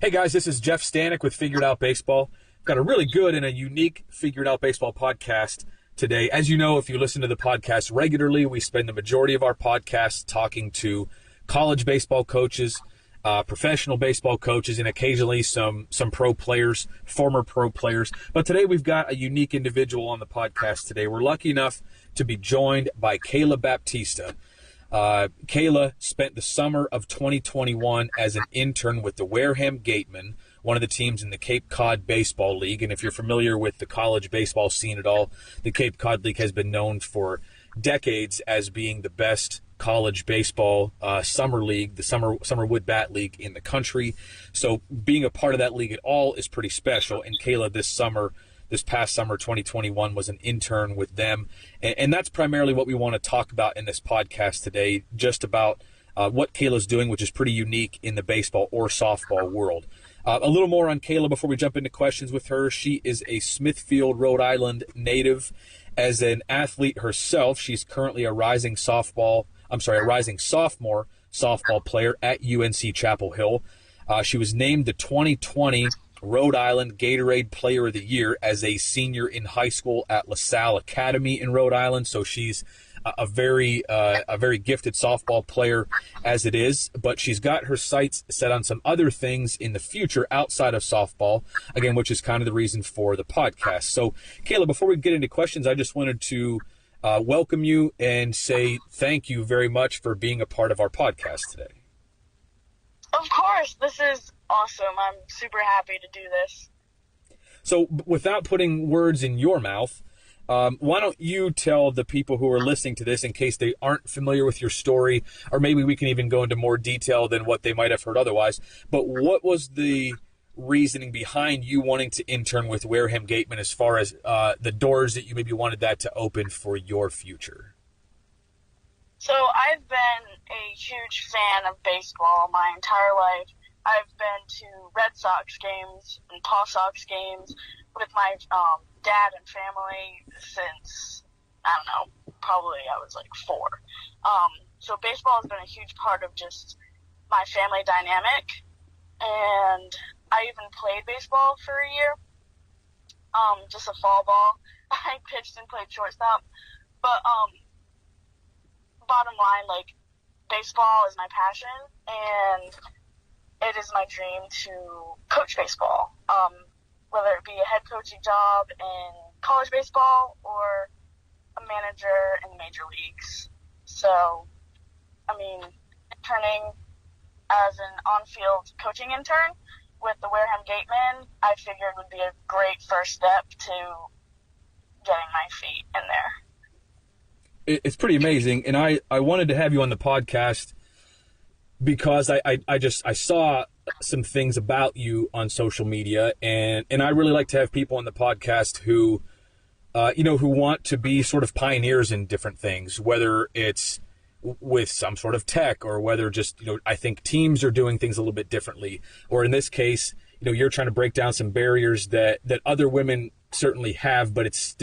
Hey guys, this is Jeff Stanek with Figured Out Baseball. Got a really good and a unique Figured Out Baseball podcast today. As you know, if you listen to the podcast regularly, we spend the majority of our podcast talking to college baseball coaches, professional baseball coaches, and occasionally some pro players, former pro players. But today we've got a unique individual on the podcast today. We're lucky enough to be joined by Kayla Baptista. Kayla spent the summer of 2021 as an intern with the Wareham Gateman, one of the teams in the Cape Cod Baseball League. And if you're familiar with the college baseball scene at all, the Cape Cod League has been known for decades as being the best college baseball summer league, the summer wood bat league in the country. So being a part of that league at all is pretty special. And Kayla this past summer, 2021, was an intern with them. And that's primarily what we want to talk about in this podcast today, just about what Kayla's doing, which is pretty unique in the baseball or softball world. A little more on Kayla before we jump into questions with her. She is a Smithfield, Rhode Island native. As an athlete herself, she's currently a rising sophomore softball player at UNC Chapel Hill. She was named the 2020 Rhode Island Gatorade Player of the Year as a senior in high school at LaSalle Academy in Rhode Island. So she's a very gifted softball player as it is, but she's got her sights set on some other things in the future outside of softball, again, which is kind of the reason for the podcast. So Kayla, before we get into questions, I just wanted to welcome you and say thank you very much for being a part of our podcast today. Of course, this is awesome. I'm super happy to do this. So without putting words in your mouth, why don't you tell the people who are listening to this, in case they aren't familiar with your story, or maybe we can even go into more detail than what they might have heard otherwise, but what was the reasoning behind you wanting to intern with Wareham Gateman as far as the doors that you maybe wanted that to open for your future? So I've been a huge fan of baseball my entire life. I've been to Red Sox games and Paw Sox games with my dad and family since, I don't know, probably I was like 4. So baseball has been a huge part of just my family dynamic. And I even played baseball for a year, just a fall ball. I pitched and played shortstop. But bottom line, like, baseball is my passion, and it is my dream to coach baseball, whether it be a head coaching job in college baseball or a manager in the major leagues. So, I mean, interning as an on-field coaching intern with the Wareham Gateman, I figured would be a great first step to getting my feet in there. It's pretty amazing, and I wanted to have you on the podcast because I saw some things about you on social media, and I really like to have people on the podcast who who want to be sort of pioneers in different things, whether it's with some sort of tech or whether just, I think teams are doing things a little bit differently, or in this case, you're trying to break down some barriers that other women certainly have, but it's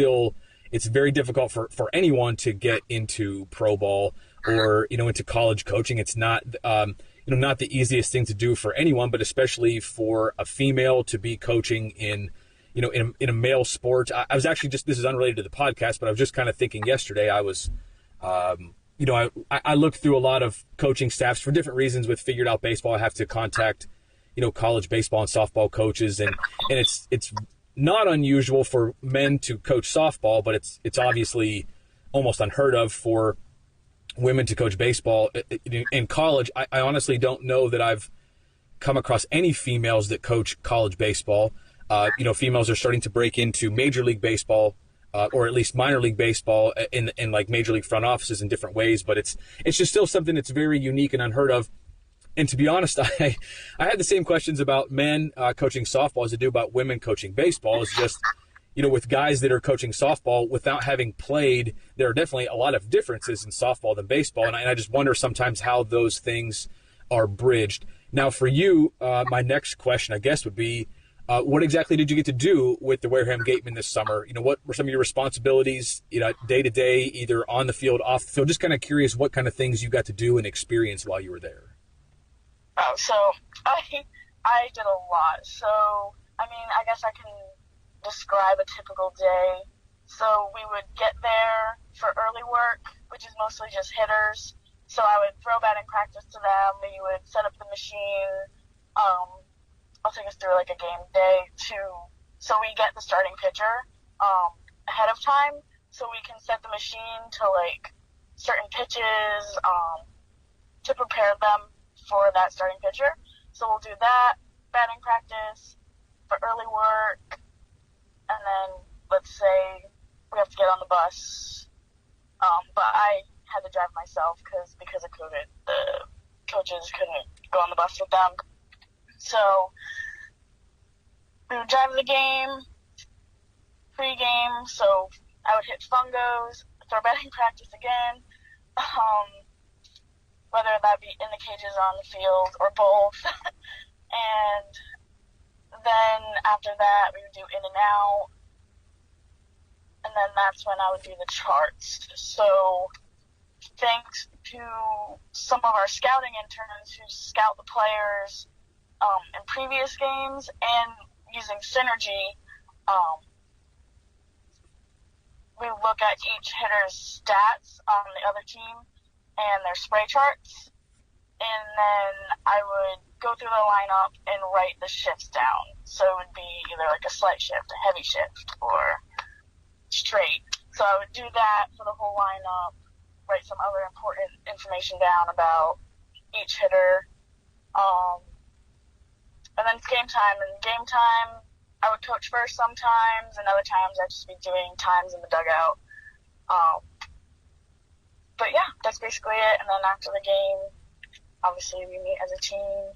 very difficult for anyone to get into pro ball or, into college coaching. It's not, not the easiest thing to do for anyone, but especially for a female to be coaching in a male sport. I was actually this is unrelated to the podcast, but I was just kind of thinking yesterday, I was, I looked through a lot of coaching staffs for different reasons with Figured Out Baseball. I have to contact, college baseball and softball coaches, and it's not unusual for men to coach softball, but it's obviously almost unheard of for women to coach baseball in college. I honestly don't know that I've come across any females that coach college baseball. Females are starting to break into Major League Baseball, or at least minor league baseball in like major league front offices in different ways, but it's just still something that's very unique and unheard of. And to be honest, I had the same questions about men coaching softball as I do about women coaching baseball. It's just, with guys that are coaching softball without having played, there are definitely a lot of differences in softball than baseball. And I just wonder sometimes how those things are bridged. Now for you, my next question, I guess, would be, what exactly did you get to do with the Wareham Gateman this summer? What were some of your responsibilities, day to day, either on the field, off the field? Just kind of curious what kind of things you got to do and experience while you were there. So I I did a lot. So, I mean, I guess I can describe a typical day. So we would get there for early work, which is mostly just hitters. So I would throw batting practice to them. We would set up the machine. I'll take us through like a game day so we get the starting pitcher ahead of time, so we can set the machine to like certain pitches to prepare them for that starting pitcher. So we'll do that, batting practice for early work, and then let's say we have to get on the bus. But I had to drive myself because of COVID, the coaches couldn't go on the bus with them. So we would drive the game, pre-game, so I would hit fungos, throw batting practice again, whether that be in the cages or on the field or both. And then after that, we would do in and out, and then that's when I would do the charts. So thanks to some of our scouting interns who scout the players in previous games and using Synergy, we look at each hitter's stats on the other team and their spray charts, and then I would go through the lineup and write the shifts down. So it would be either like a slight shift, a heavy shift, or straight. So I would do that for the whole lineup, write some other important information down about each hitter. And then it's game time. And game time, I would coach first sometimes, and other times I'd just be doing times in the dugout. But yeah, that's basically it. And then after the game, obviously we meet as a team,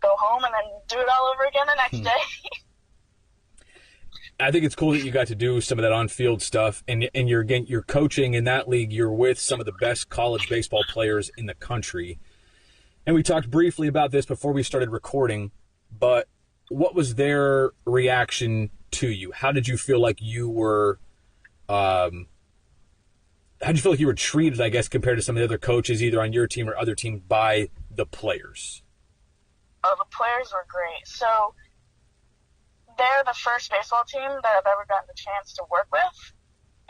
go home, and then do it all over again the next day. I think it's cool that you got to do some of that on-field stuff, and you're coaching in that league. You're with some of the best college baseball players in the country. And we talked briefly about this before we started recording, but what was their reaction to you? How did you feel like you were treated, I guess, compared to some of the other coaches, either on your team or other teams, by the players? Oh, the players were great. So they're the first baseball team that I've ever gotten the chance to work with.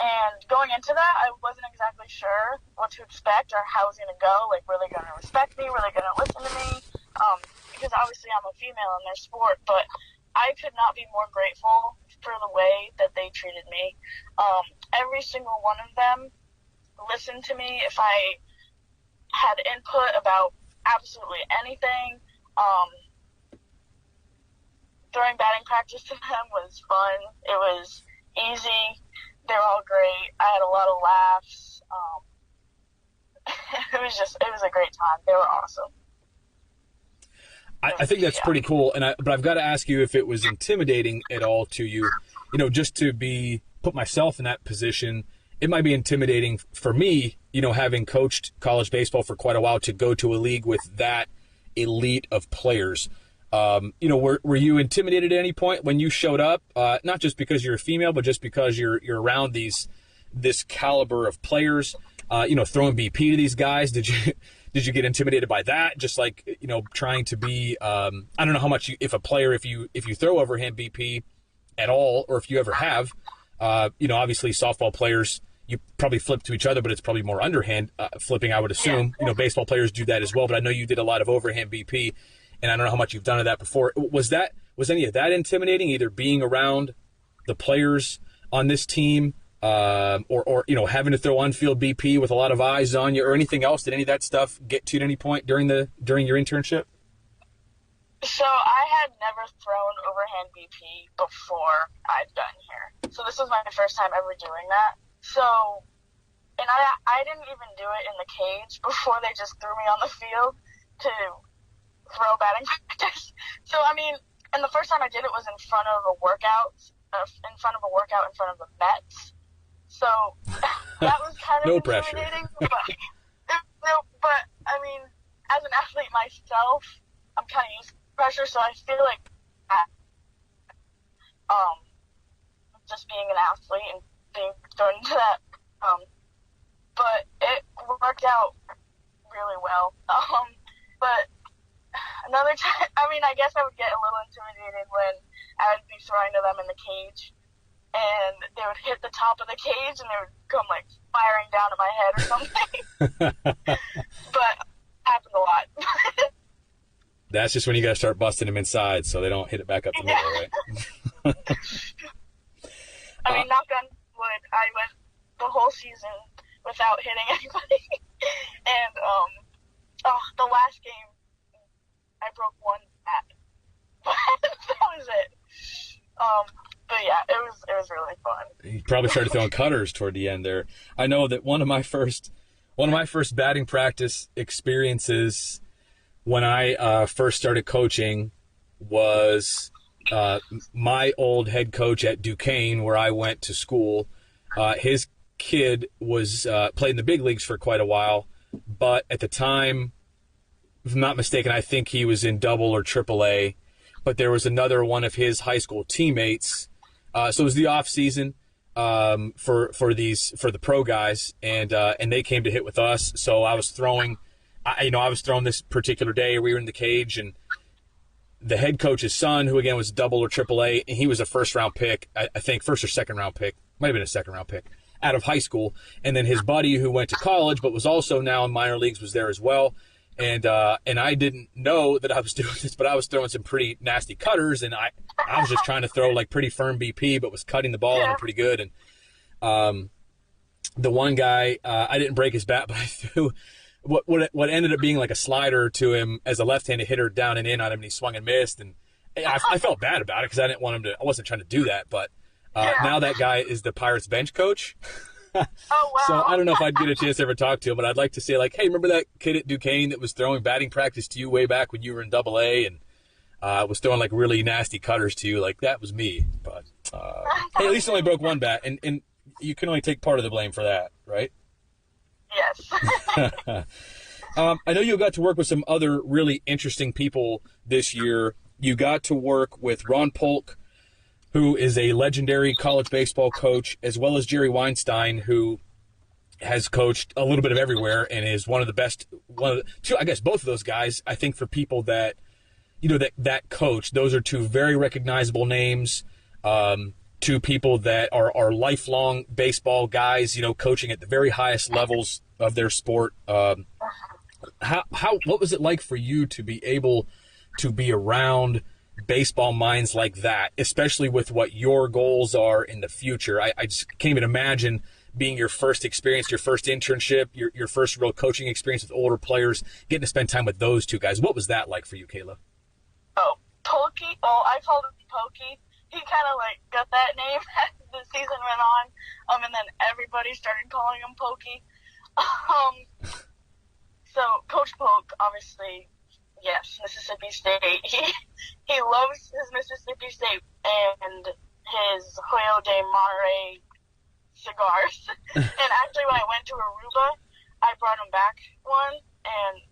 And going into that, I wasn't exactly sure what to expect or how it was going to go. Like, were they going to respect me? Were they going to listen to me? Because obviously I'm a female in their sport, but I could not be more grateful for the way that they treated me. Every single one of them listened to me if I had input about absolutely anything. Throwing batting practice to them was fun. It was easy. They were all great. I had a lot of laughs. It was a great time. They were awesome. I think that's pretty cool. But I've got to ask you if it was intimidating at all to you, just to put myself in that position. It might be intimidating for me, having coached college baseball for quite a while, to go to a league with that elite of players. Were you intimidated at any point when you showed up? Not just because you're a female, but just because you're around this caliber of players. Throwing BP to these guys. Did you get intimidated by that? Just like trying to be. I don't know how much if you throw overhand BP at all, or if you ever have. Obviously softball players, you probably flip to each other, but it's probably more underhand flipping, I would assume. Yeah. Baseball players do that as well, but I know you did a lot of overhand BP. And I don't know how much you've done of that before. Was any of that intimidating, either being around the players on this team, or having to throw on-field BP with a lot of eyes on you, or anything else? Did any of that stuff get to you at any point during your internship? So I had never thrown overhand BP before I'd gotten here. So this was my first time ever doing that. So, and I didn't even do it in the cage before they just threw me on the field to throw batting practice. So, I mean, and the first time I did it was in front of a workout in front of the Mets. So that was kind of no pressure. But I mean, as an athlete myself, I'm kind of used to pressure, so I feel like just being an athlete and being thrown into that. But it worked out really well. But another time, I mean, I guess I would get a little intimidated when I would be throwing to them in the cage, and they would hit the top of the cage, and they would come, like, firing down to my head or something. But happened a lot. That's just when you got to start busting them inside so they don't hit it back up the middle, right? I mean, knock on wood, I went the whole season without hitting anybody. And, the last game, I broke one bat. That was it. But yeah, it was really fun. You probably started throwing cutters toward the end there. I know that one of my first batting practice experiences when I first started coaching was my old head coach at Duquesne, where I went to school. His kid was played in the big leagues for quite a while, but at the time, if I'm not mistaken, I think he was in double or triple A. But there was another one of his high school teammates. So it was the off season for the pro guys, and they came to hit with us. So I was throwing, I was throwing this particular day. We were in the cage, and the head coach's son, who again was double or triple A, and he was a first round pick, I think first or second round pick, might have been a second round pick out of high school. And then his buddy, who went to college but was also now in minor leagues, was there as well. And I didn't know that I was doing this, but I was throwing some pretty nasty cutters, and I was just trying to throw like pretty firm BP, but was cutting the ball on it pretty good. And the one guy, I didn't break his bat, but I threw what ended up being like a slider to him as a left-handed hitter down and in on him, and he swung and missed. And I felt bad about it because I didn't want him to. I wasn't trying to do that, but now that guy is the Pirates bench coach. Oh, wow. So I don't know if I'd get a chance to ever talk to him, but I'd like to say, like, hey, remember that kid at Duquesne that was throwing batting practice to you way back when you were in Double A and was throwing, like, really nasty cutters to you? Like, that was me. But, hey, at least I only broke one bat, and you can only take part of the blame for that, right? Yes. I know you got to work with some other really interesting people this year. You got to work with Ron Polk, who is a legendary college baseball coach, as well as Jerry Weinstein, who has coached a little bit of everywhere and is one of the best, I guess both of those guys, I think for people that, that coach, those are two very recognizable names, two people that are lifelong baseball guys, coaching at the very highest levels of their sport. What was it like for you to be able to be around baseball minds like that, especially with what your goals are in the future? I just can't even imagine being your first experience, your first internship, your first real coaching experience with older players, getting to spend time with those two guys. What was that like for you, Kayla? Oh, Pokey. Oh, I called him Pokey. He kind of like got that name as the season went on, and then everybody started calling him Pokey. So Coach Polk, obviously, yes, Mississippi State. He loves his Mississippi State and his Hoyo de Monterey cigars. And actually, when I went to Aruba, I brought him back one, and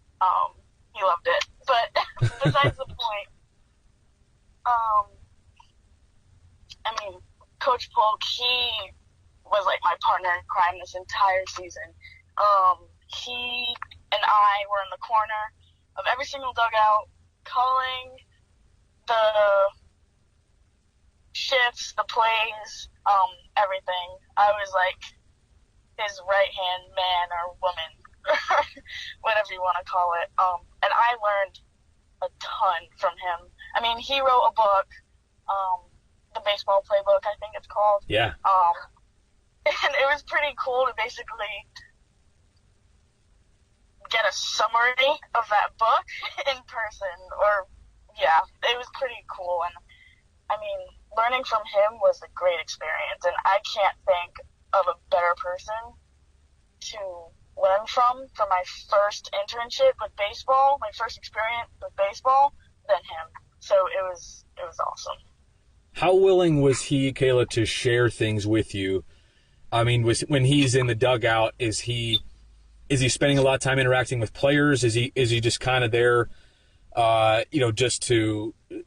he loved it. But besides the point, Coach Polk, he was like my partner in crime this entire season. He and I were in the corner of every single dugout, calling the shifts, the plays, everything. I was like his right-hand man or woman, whatever you want to call it. And I learned a ton from him. I mean, he wrote a book, the baseball playbook, I think it's called. Yeah. And it was pretty cool to basically get a summary of that book in person, it was pretty cool. And I mean, learning from him was a great experience, and I can't think of a better person to learn from for my first internship with baseball, my first experience with baseball, than him. So it was awesome. How willing was he, Kayla, to share things with you? I mean, when he's in the dugout, is he spending a lot of time interacting with players? Is he just kind of there,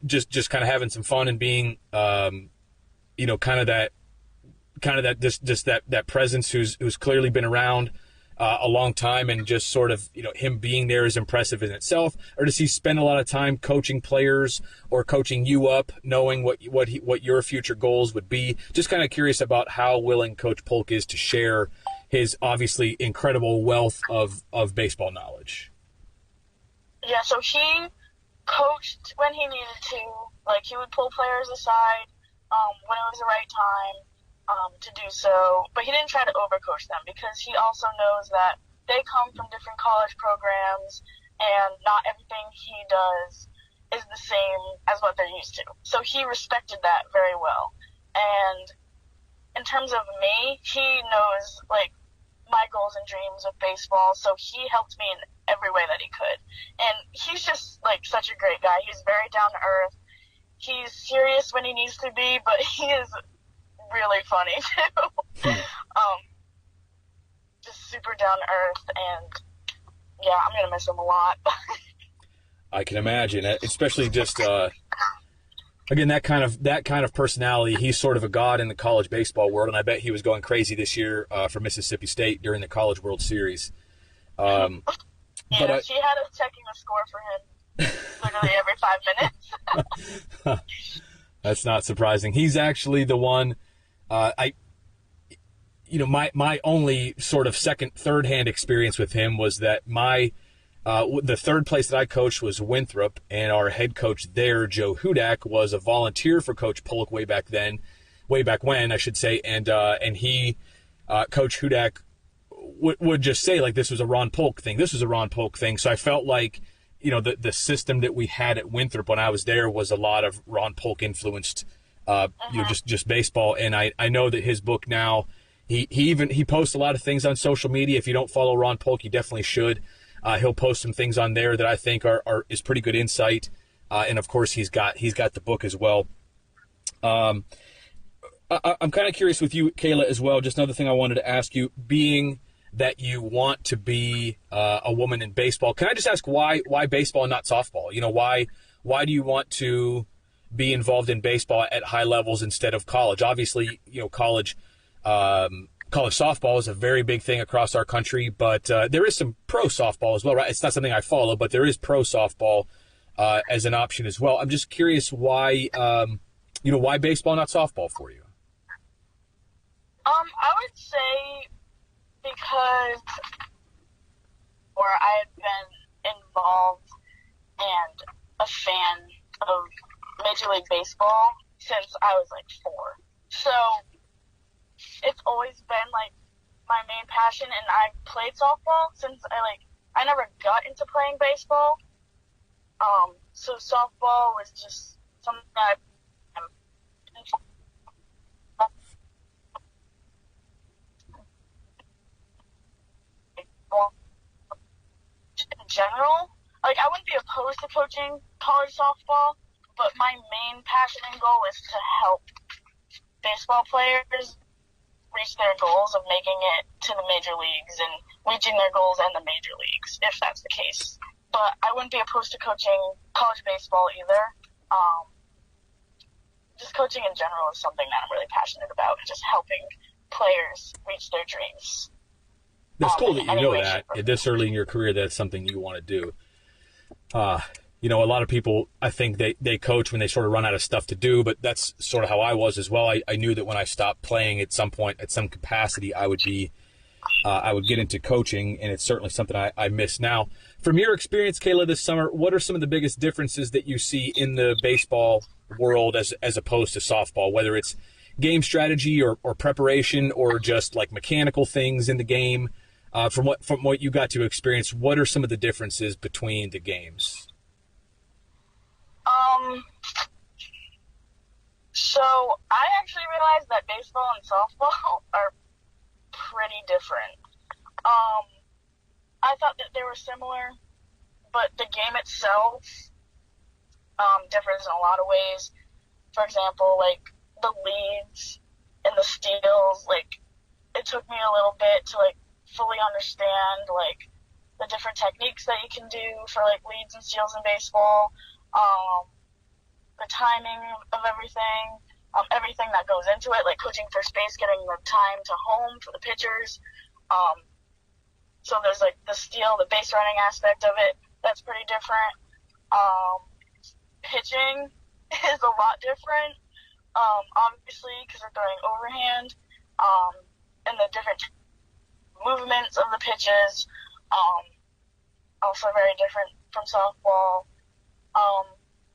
just kind of having some fun and being, kind of that presence who's clearly been around a long time, and just sort of, him being there is impressive in itself? Or does he spend a lot of time coaching players or coaching you up, knowing what your future goals would be? Just kind of curious about how willing Coach Polk is to share his obviously incredible wealth of baseball knowledge. Yeah, so he coached when he needed to. Like, he would pull players aside when it was the right time to do so, but he didn't try to overcoach them, because he also knows that they come from different college programs and not everything he does is the same as what they're used to. So he respected that very well. And in terms of me, he knows, like, my goals and dreams with baseball, so he helped me in every way that he could. And he's just, like, such a great guy. He's very down to earth. He's serious when he needs to be, but he is really funny too. Just super down to earth, and yeah, I'm gonna miss him a lot. I can imagine, especially just again, that kind of personality. He's sort of a god in the college baseball world, and I bet he was going crazy this year for Mississippi State during the College World Series. Yeah, but she had us checking the score for him literally every 5 minutes. That's not surprising. He's actually the one. My only sort of third-hand experience with him was that the third place that I coached was Winthrop, and our head coach there, Joe Hudak, was a volunteer for Coach Polk way back when, I should say, and he, Coach Hudak, would just say, like, this was a Ron Polk thing. This was a Ron Polk thing. So I felt like, the system that we had at Winthrop when I was there was a lot of Ron Polk influenced, just baseball. And I know that his book now, he posts a lot of things on social media. If you don't follow Ron Polk, you definitely should. He'll post some things on there that I think is pretty good insight. And of course he's got the book as well. I'm kind of curious with you, Kayla, as well. Just another thing I wanted to ask you, being that you want to be a woman in baseball, can I just ask why baseball and not softball? Why do you want to be involved in baseball at high levels instead of college? Obviously, college softball is a very big thing across our country, but there is some pro softball as well, right? It's not something I follow, but there is pro softball as an option as well. I'm just curious why baseball, not softball for you? I would say because I had been involved and a fan of Major League Baseball since I was like 4. So it's always been like my main passion, and I played softball since I never got into playing baseball. So softball was just something that in general, I wouldn't be opposed to coaching college softball, but my main passion and goal is to help baseball players reach their goals of making it to the major leagues and reaching their goals in the major leagues, if that's the case. But I wouldn't be opposed to coaching college baseball either. Just coaching in general is something that I'm really passionate about, and just helping players reach their dreams. That's cool that you know that at this early in your career, that's something you want to do. A lot of people, I think they coach when they sort of run out of stuff to do, but that's sort of how I was as well. I knew that when I stopped playing at some point, at some capacity, I would get into coaching, and it's certainly something I miss now. From your experience, Kayla, this summer, what are some of the biggest differences that you see in the baseball world as opposed to softball, whether it's game strategy or preparation or just like mechanical things in the game? From what you got to experience, what are some of the differences between the games? So I actually realized that baseball and softball are pretty different. I thought that they were similar, but the game itself differs in a lot of ways. For example, like the leads and the steals, it took me a little bit to fully understand the different techniques that you can do for leads and steals in baseball, the timing of everything that goes into it, like coaching first base, getting the time to home for the pitchers, So there's like the steal, the base running aspect of it. That's pretty different. Pitching is a lot different. Obviously, because they're throwing overhand, and the different movements of the pitches, also very different from softball.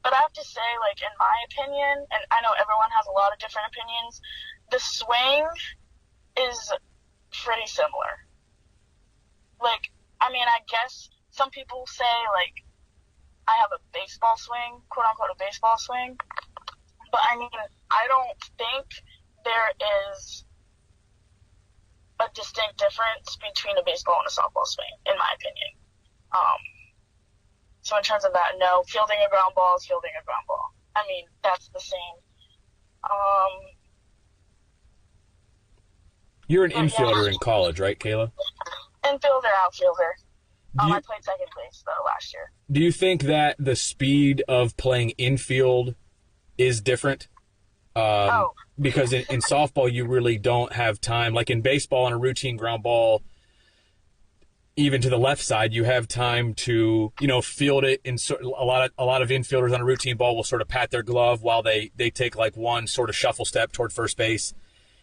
But I have to say, like, in my opinion, and I know everyone has a lot of different opinions, the swing is pretty similar. Like, I mean, I guess some people say, like, I have a baseball swing, quote unquote, a baseball swing. But I mean, I don't think there is a distinct difference between a baseball and a softball swing, in my opinion. So in terms of that, no, fielding a ground ball is fielding a ground ball. I mean, that's the same. You're an infielder in college, right, Kayla? Infielder, outfielder. I played second place, though, last year. Do you think that the speed of playing infield is different? Because in softball, you really don't have time. Like in baseball, on a routine ground ball, even to the left side, you have time to, field it. And a lot of infielders on a routine ball will sort of pat their glove while they take like one sort of shuffle step toward first base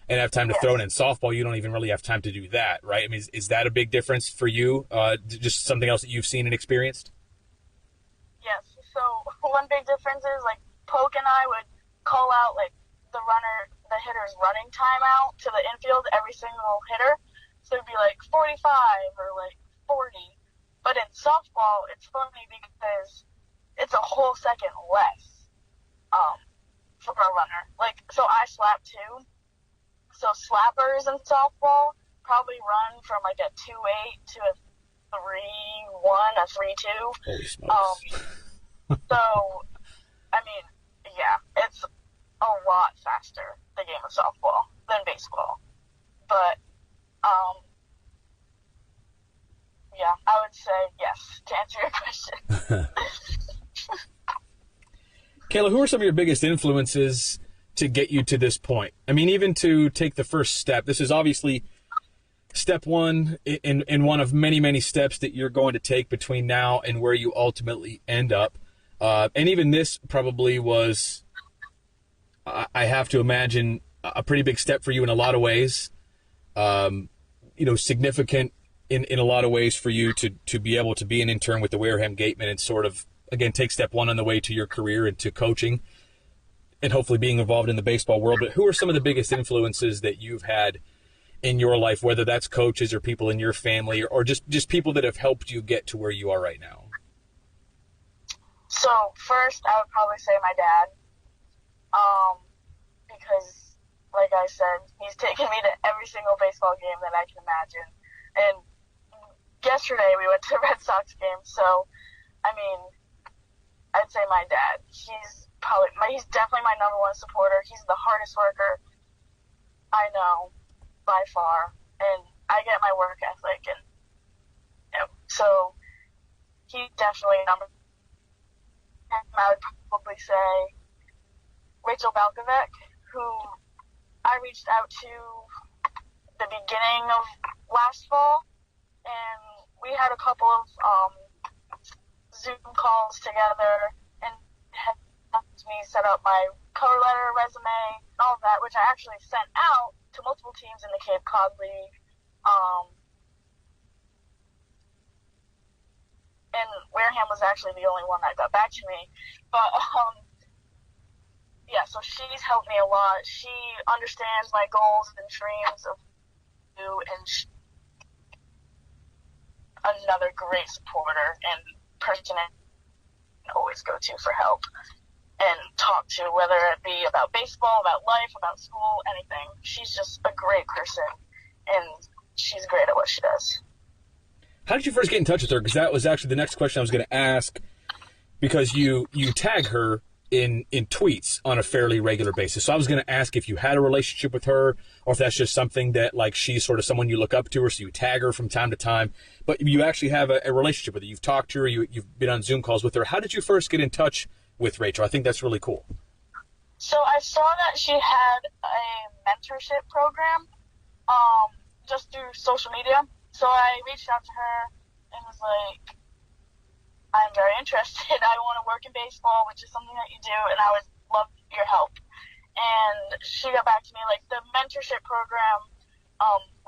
and have time to throw it. In softball, you don't even really have time to do that, right? I mean, is that a big difference for you? Just something else that you've seen and experienced? Yes. So one big difference is, like, Poke and I would call out, like, the hitter's running timeout to the infield, every single hitter. So it'd be like 45 or like 40. But in softball, it's funny because it's a whole second less for a runner. Like, so I slap too. So slappers in softball probably run from like a 2.8 to a 3.1, a 3.2. Holy smokes. So, I mean, yeah, it's a lot faster, the game of softball, than baseball. But, yeah, I would say yes, to answer your question. Kayla, who are some of your biggest influences to get you to this point? I mean, even to take the first step. This is obviously step one in one of many, many steps that you're going to take between now and where you ultimately end up. And even this probably was, I have to imagine, a pretty big step for you in a lot of ways. Significant in a lot of ways for you to be able to be an intern with the Wareham Gateman and sort of, again, take step one on the way to your career and to coaching and hopefully being involved in the baseball world. But who are some of the biggest influences that you've had in your life, whether that's coaches or people in your family or just people that have helped you get to where you are right now? So first, I would probably say my dad, because, like I said, he's taken me to every single baseball game that I can imagine. And yesterday we went to a Red Sox game, so, I mean, I'd say my dad. He's definitely my number one supporter. He's the hardest worker I know by far, and I get my work ethic, and so he's definitely number. I would probably say Rachel Balkovec, who I reached out to the beginning of last fall, and we had a couple of Zoom calls together and helped me set up my cover letter, resume, all of that, which I actually sent out to multiple teams in the Cape Cod League. And Wareham was actually the only one that got back to me. But, yeah, so she's helped me a lot. She understands my goals and dreams of you, and another great supporter and person I always go to for help and talk to, whether it be about baseball, about life, about school, anything. She's just a great person, and she's great at what she does. How did you first get in touch with her? Because that was actually the next question I was going to ask, because you tag her in tweets on a fairly regular basis. So I was going to ask if you had a relationship with her, or if that's just something that, like, she's sort of someone you look up to, or so you tag her from time to time. But you actually have a relationship with her. You've talked to her. You've been on Zoom calls with her. How did you first get in touch with Rachel? I think that's really cool. So I saw that she had a mentorship program just through social media. So I reached out to her and was like, I'm very interested. I want to work in baseball, which is something that you do, and I would love your help. And she got back to me, like, the mentorship program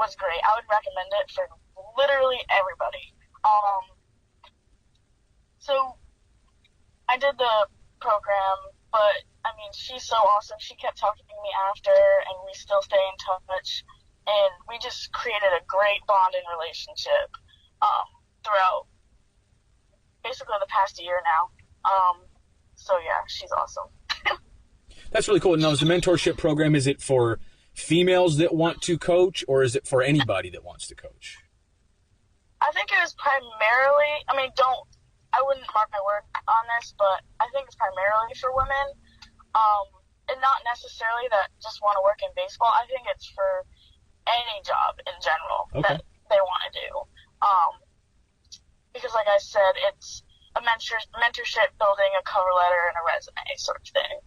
was great. I would recommend it for literally everybody. So I did the program, but, I mean, she's so awesome. She kept talking to me after, and we still stay in touch. And we just created a great bonding relationship throughout basically the past year now. So, yeah, she's awesome. That's really cool. Now, is the mentorship program, is it for females that want to coach, or is it for anybody that wants to coach? I think it was primarily, I wouldn't mark my word on this, but I think it's primarily for women, and not necessarily that just want to work in baseball. I think it's for any job in general that they want to do. Because like I said, it's a mentorship, building a cover letter and a resume sort of thing.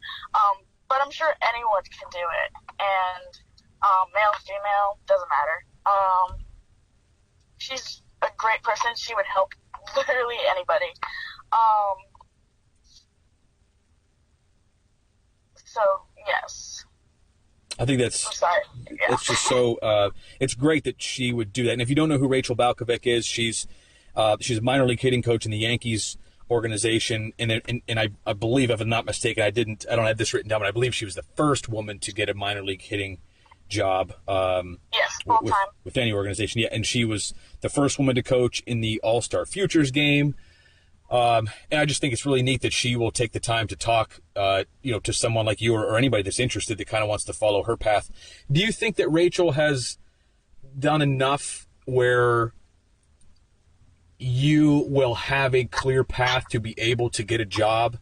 But I'm sure anyone can do it, and male, female, doesn't matter. She's a great person. She would help literally anybody. So, yes. I think that's just so it's great that she would do that. And if you don't know who Rachel Balkovec is, she's a minor league hitting coach in the Yankees organization, and I believe, if I'm not mistaken, I don't have this written down, but I believe she was the first woman to get a minor league hitting job with any organization. Yeah, and she was the first woman to coach in the All-Star Futures game. And I just think it's really neat that she will take the time to talk, to someone like you or anybody that's interested that kind of wants to follow her path. Do you think that Rachel has done enough where you will have a clear path to be able to get a job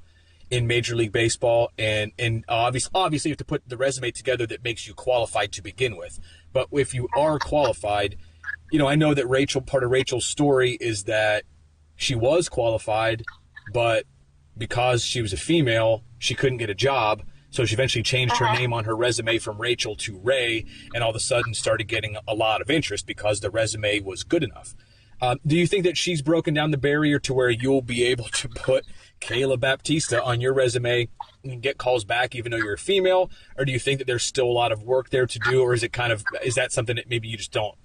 in Major League Baseball? And obviously you have to put the resume together that makes you qualified to begin with. But if you are qualified, I know that part of Rachel's story is that she was qualified, but because she was a female, she couldn't get a job. So she eventually changed her name on her resume from Rachel to Ray, and all of a sudden started getting a lot of interest because the resume was good enough. Do you think that she's broken down the barrier to where you'll be able to put Kayla Baptista on your resume and get calls back even though you're a female? Or do you think that there's still a lot of work there to do? Or is that something that maybe you just don't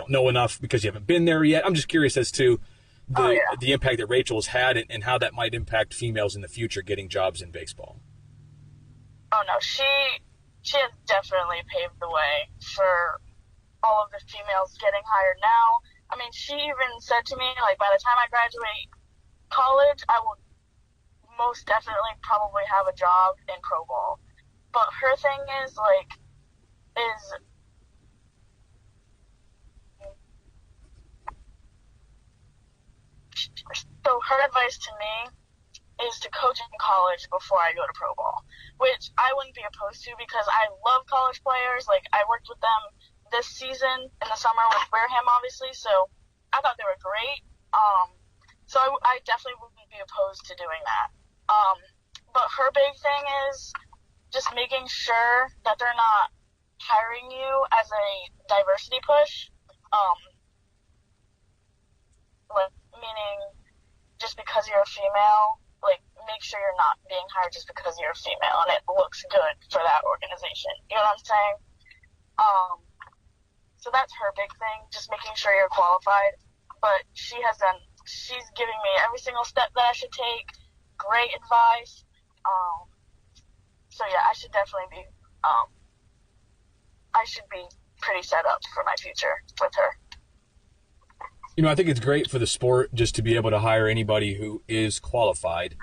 know enough because you haven't been there yet? I'm just curious as to the impact that Rachel has had and how that might impact females in the future getting jobs in baseball. Oh, no. She has definitely paved the way for all of the females getting hired now. I mean, she even said to me, like, by the time I graduate college, I will most definitely probably have a job in pro ball. But her thing is, so her advice to me is to coach in college before I go to pro ball, which I wouldn't be opposed to because I love college players. Like, I worked with them this season in the summer with Wareham, obviously, so I thought they were great. So I definitely wouldn't be opposed to doing that. But her big thing is just making sure that they're not hiring you as a diversity push. Meaning just because you're a female, make sure you're not being hired just because you're a female and it looks good for that organization. You know what I'm saying? So that's her big thing, just making sure you're qualified. But she's giving me every single step that I should take, great advice. So yeah, I should definitely be, I should be pretty set up for my future with her. I think it's great for the sport just to be able to hire anybody who is qualified.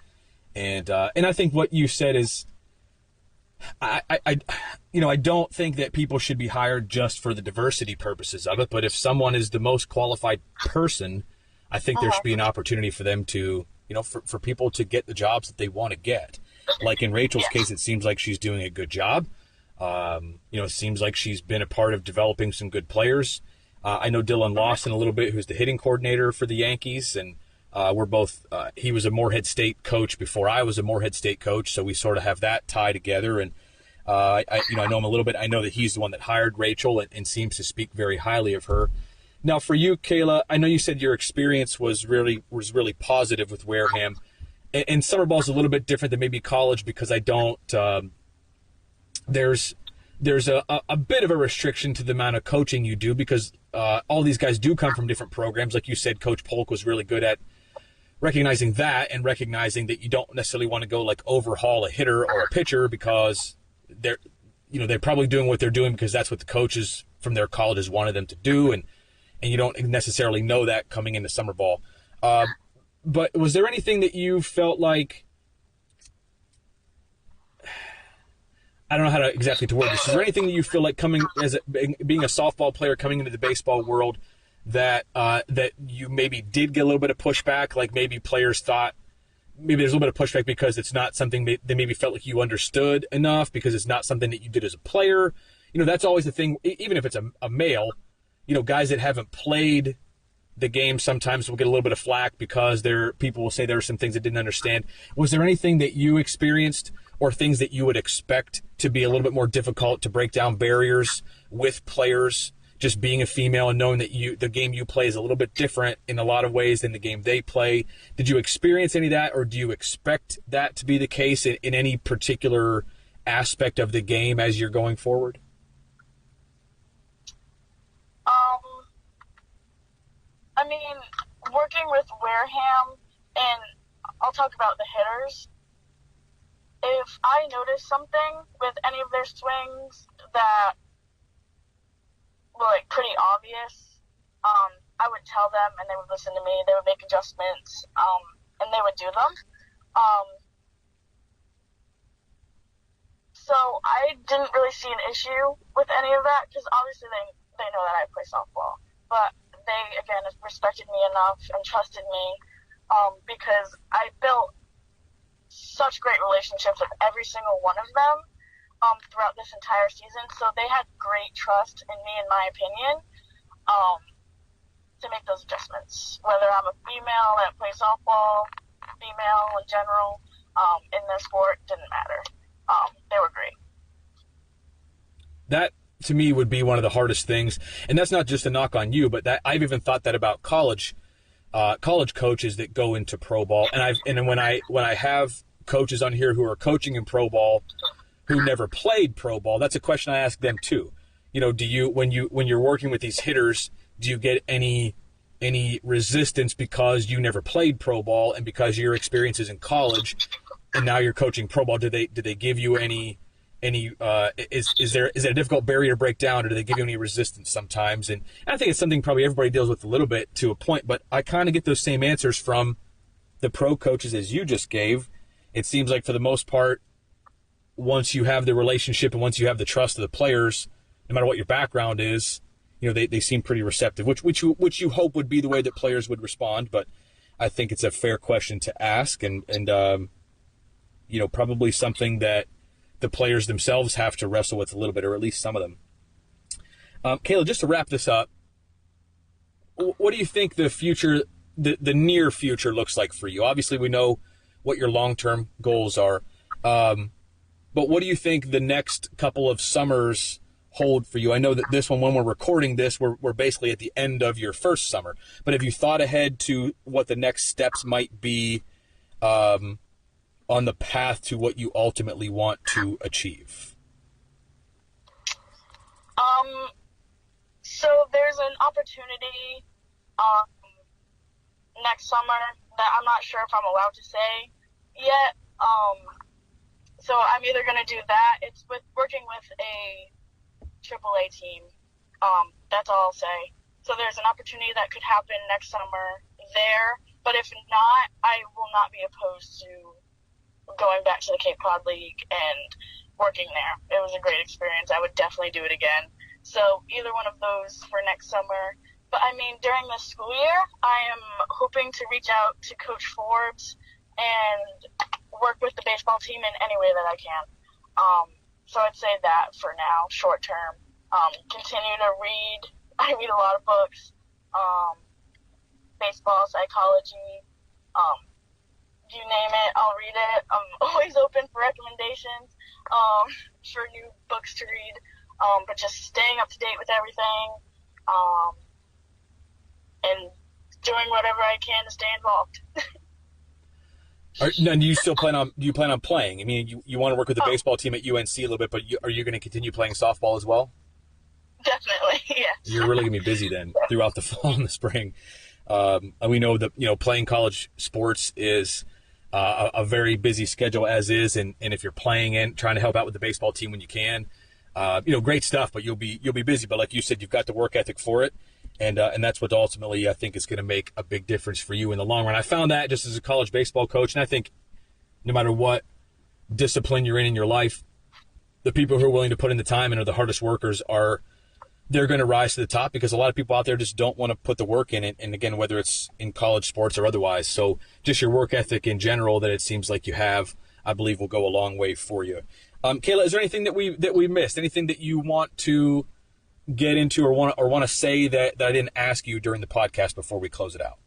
And I think what you said is, I don't think that people should be hired just for the diversity purposes of it. But if someone is the most qualified person, I think there should be an opportunity for them to, for people to get the jobs that they want to get. Like in Rachel's case, it seems like she's doing a good job. It seems like she's been a part of developing some good players. I know Dylan Lawson a little bit, who's the hitting coordinator for the Yankees, and we're both. He was a Morehead State coach before I was a Morehead State coach, so we sort of have that tie together. And I know him a little bit. I know that he's the one that hired Rachel and seems to speak very highly of her. Now, for you, Kayla, I know you said your experience was really positive with Wareham, and summer ball is a little bit different than maybe college because I don't. There's a bit of a restriction to the amount of coaching you do because all these guys do come from different programs. Like you said, Coach Polk was really good at recognizing that and recognizing that you don't necessarily want to go like overhaul a hitter or a pitcher because they're probably doing what they're doing because that's what the coaches from their colleges wanted them to do, and you don't necessarily know that coming into summer ball. But was there anything that you felt like, I don't know how to exactly to word this, is there anything that you feel like being a softball player coming into the baseball world that you maybe did get a little bit of pushback, like maybe players thought maybe there's a little bit of pushback because it's not something they maybe felt like you understood enough because it's not something that you did as a player? That's always the thing, even if it's a male, guys that haven't played the game sometimes will get a little bit of flack because people will say there were some things that didn't understand. Was there anything that you experienced or things that you would expect to be a little bit more difficult to break down barriers with players, just being a female and knowing that the game you play is a little bit different in a lot of ways than the game they play? Did you experience any of that, or do you expect that to be the case in any particular aspect of the game as you're going forward? I mean, working with Wareham, and I'll talk about the hitters, if I notice something with any of their swings that were like pretty obvious, I would tell them and they would listen to me, they would make adjustments, and they would do them. So I didn't really see an issue with any of that because obviously they know that I play softball, but they, again, respected me enough and trusted me because I built such great relationships with every single one of them throughout this entire season. So they had great trust in me, in my opinion, to make those adjustments. Whether I'm a female that plays softball, female in general, in their sport, didn't matter. They were great. That, to me, would be one of the hardest things, and that's not just a knock on you, but that I've even thought that about college coaches that go into pro ball, and when I have coaches on here who are coaching in pro ball who never played pro ball, that's a question I ask them too. Do you when you're working with these hitters, do you get any resistance because you never played pro ball and because your experience is in college, and now you're coaching pro ball? Do they give you any? Is there a difficult barrier to break down, or do they give you any resistance sometimes? And I think it's something probably everybody deals with a little bit to a point, but I kind of get those same answers from the pro coaches as you just gave. It seems like for the most part, once you have the relationship and once you have the trust of the players, no matter what your background is, they seem pretty receptive, which you hope would be the way that players would respond. But I think it's a fair question to ask, and probably something that the players themselves have to wrestle with a little bit, or at least some of them. Kayla, just to wrap this up, what do you think the future, the near future looks like for you? Obviously, we know what your long-term goals are, but what do you think the next couple of summers hold for you? I know that this one, when we're recording this, we're basically at the end of your first summer, but have you thought ahead to what the next steps might be on the path to what you ultimately want to achieve? So there's an opportunity next summer that I'm not sure if I'm allowed to say yet. So I'm either going to do that. It's working with a AAA team. That's all I'll say. So there's an opportunity that could happen next summer there. But if not, I will not be opposed to going back to the Cape Cod League and working there. It was a great experience. I would definitely do it again. So either one of those for next summer. But I mean, during the school year, I am hoping to reach out to Coach Forbes and work with the baseball team in any way that I can. So I'd say that for now, short term. Continue to read. I read a lot of books. Baseball, psychology, you name it, I'll read it. I'm always open for recommendations, for new books to read, but just staying up to date with everything. and doing whatever I can to stay involved. Now, do you still plan on playing? I mean, you want to work with the baseball team at UNC a little bit, but are you going to continue playing softball as well? Definitely, yes. You're really going to be busy then throughout the fall and the spring. And we know that, playing college sports is a very busy schedule as is. And if you're playing and trying to help out with the baseball team when you can, great stuff, but you'll be busy. But like you said, you've got the work ethic for it. And that's what ultimately I think is going to make a big difference for you in the long run. I found that just as a college baseball coach, and I think no matter what discipline you're in your life, the people who are willing to put in the time and are the hardest workers they're going to rise to the top, because a lot of people out there just don't want to put the work in it. And again, whether it's in college sports or otherwise. So just your work ethic in general that it seems like you have, I believe will go a long way for you. Kayla, is there anything that we missed? Anything that you want to get into or want to say that I didn't ask you during the podcast before we close it out?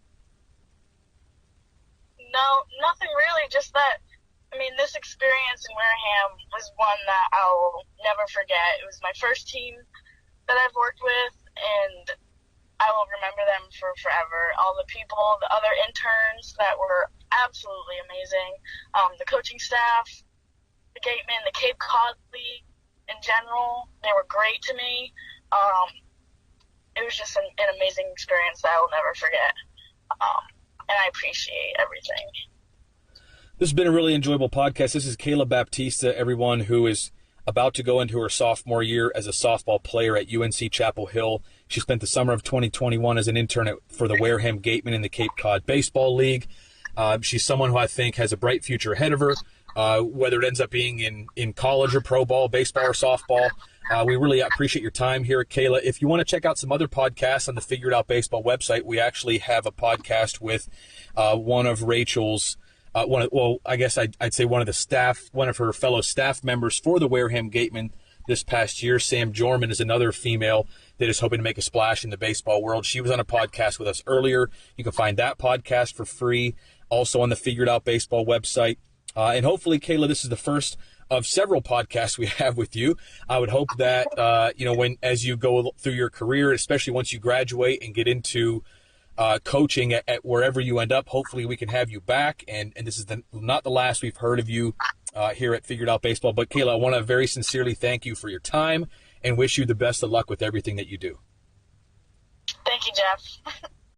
No, nothing really. Just that, this experience in Wareham was one that I'll never forget. It was my first team that I've worked with, and I will remember them for forever. All the people, the other interns that were absolutely amazing, the coaching staff, the Gateman, the Cape Cod League in general, they were great to me. It was just an amazing experience that I will never forget. And I appreciate everything. This has been a really enjoyable podcast. This is Kayla Baptista, everyone, who is about to go into her sophomore year as a softball player at UNC Chapel Hill. She spent the summer of 2021 as an intern for the Wareham Gateman in the Cape Cod Baseball League. She's someone who I think has a bright future ahead of her, whether it ends up being in college or pro ball, baseball or softball. We really appreciate your time here, Kayla. If you want to check out some other podcasts on the Figure It Out Baseball website, we actually have a podcast with one of Rachel's, I'd say one of her fellow staff members for the Wareham Gateman this past year. Sam Jorman is another female that is hoping to make a splash in the baseball world. She was on a podcast with us earlier. You can find that podcast for free, also on the Figure It Out Baseball website. And hopefully, Kayla, this is the first of several podcasts we have with you. I would hope that, as you go through your career, especially once you graduate and get into coaching at wherever you end up, hopefully we can have you back. And this is not the last we've heard of you here at Figured Out Baseball. But Kayla, I want to very sincerely thank you for your time and wish you the best of luck with everything that you do. Thank you, Jeff.